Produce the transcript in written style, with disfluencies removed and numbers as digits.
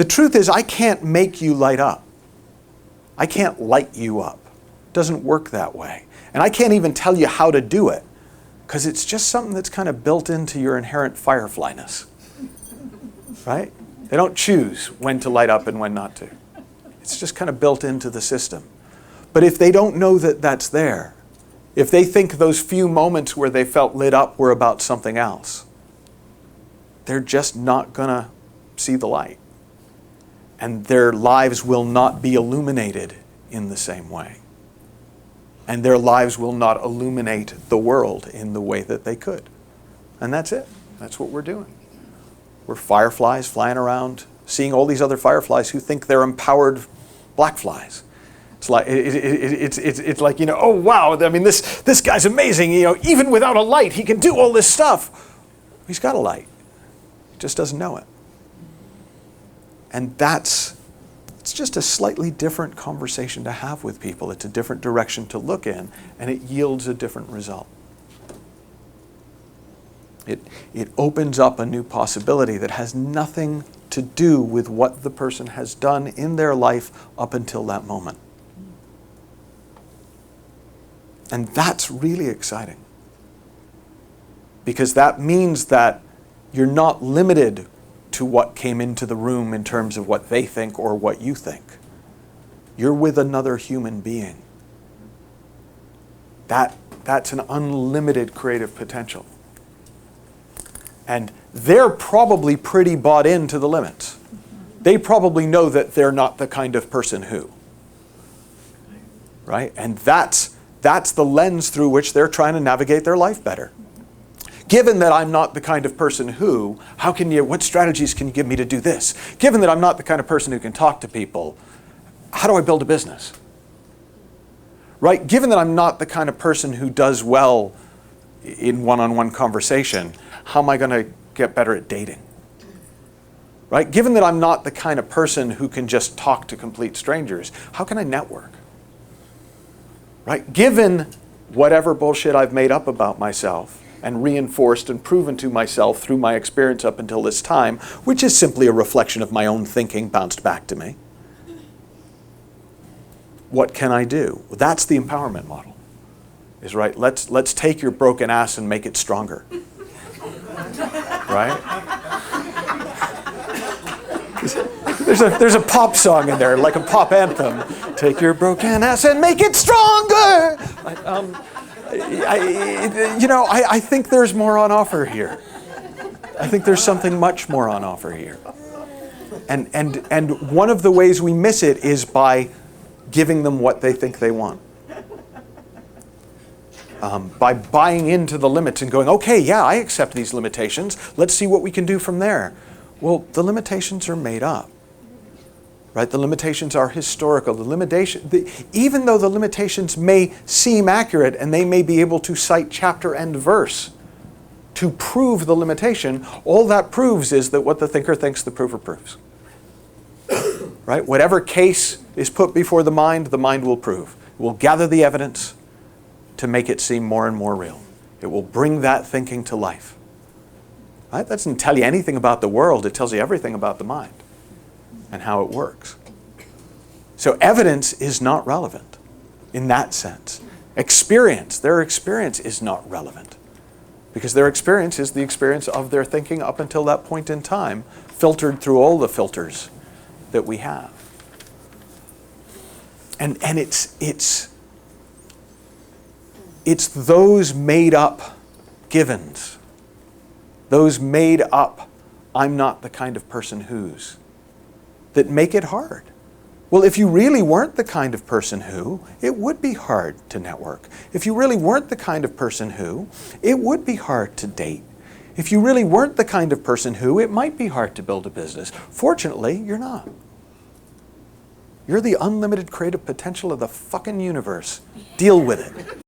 The truth is, I can't make you light up. I can't light you up. It doesn't work that way. And I can't even tell you how to do it, because it's just something that's kind of built into your inherent fireflyness. Right? They don't choose when to light up and when not to. It's just kind of built into the system. But if they don't know that that's there, if they think those few moments where they felt lit up were about something else, they're just not going to see the light. And their lives will not be illuminated in the same way. And their lives will not illuminate the world in the way that they could. And that's it. That's what we're doing. We're fireflies flying around, seeing all these other fireflies who think they're empowered black flies. It's like, it's like, oh wow, I mean this guy's amazing, even without a light he can do all this stuff. He's got a light. He just doesn't know it. And it's just a slightly different conversation to have with people. It's a different direction to look in, and it yields a different result. It opens up a new possibility that has nothing to do with what the person has done in their life up until that moment. And that's really exciting. Because that means that you're not limited to what came into the room in terms of what they think or what you think. You're with another human being. That's an unlimited creative potential. And they're probably pretty bought into the limits. They probably know that they're not the kind of person who. Right? And that's the lens through which they're trying to navigate their life better. Given that I'm not the kind of person who, what strategies can you give me to do this? Given that I'm not the kind of person who can talk to people, how do I build a business? Right? Given that I'm not the kind of person who does well in one-on-one conversation, how am I going to get better at dating? Right? Given that I'm not the kind of person who can just talk to complete strangers, how can I network? Right? Given whatever bullshit I've made up about myself and reinforced and proven to myself through my experience up until this time, which is simply a reflection of my own thinking bounced back to me, what can I do? Well, that's the empowerment model. Is right, let's take your broken ass and make it stronger. Right? There's a pop song in there, like a pop anthem. Take your broken ass and make it stronger. I think there's more on offer here. I think there's something much more on offer here. And one of the ways we miss it is by giving them what they think they want. By buying into the limits and going, okay, yeah, I accept these limitations. Let's see what we can do from there. Well, the limitations are made up. Right? The limitations are historical. Even though the limitations may seem accurate and they may be able to cite chapter and verse to prove the limitation, all that proves is that what the thinker thinks the prover proves. Right? Whatever case is put before the mind will prove. It will gather the evidence to make it seem more and more real. It will bring that thinking to life. Right? That doesn't tell you anything about the world. It tells you everything about the mind and how it works. So evidence is not relevant in that sense. Their experience is not relevant because their experience is the experience of their thinking up until that point in time, filtered through all the filters that we have. And it's those made up givens, those made up I'm not the kind of person who's, that make it hard. Well, if you really weren't the kind of person who, it would be hard to network. If you really weren't the kind of person who, it would be hard to date. If you really weren't the kind of person who, it might be hard to build a business. Fortunately, you're not. You're the unlimited creative potential of the fucking universe. Deal with it.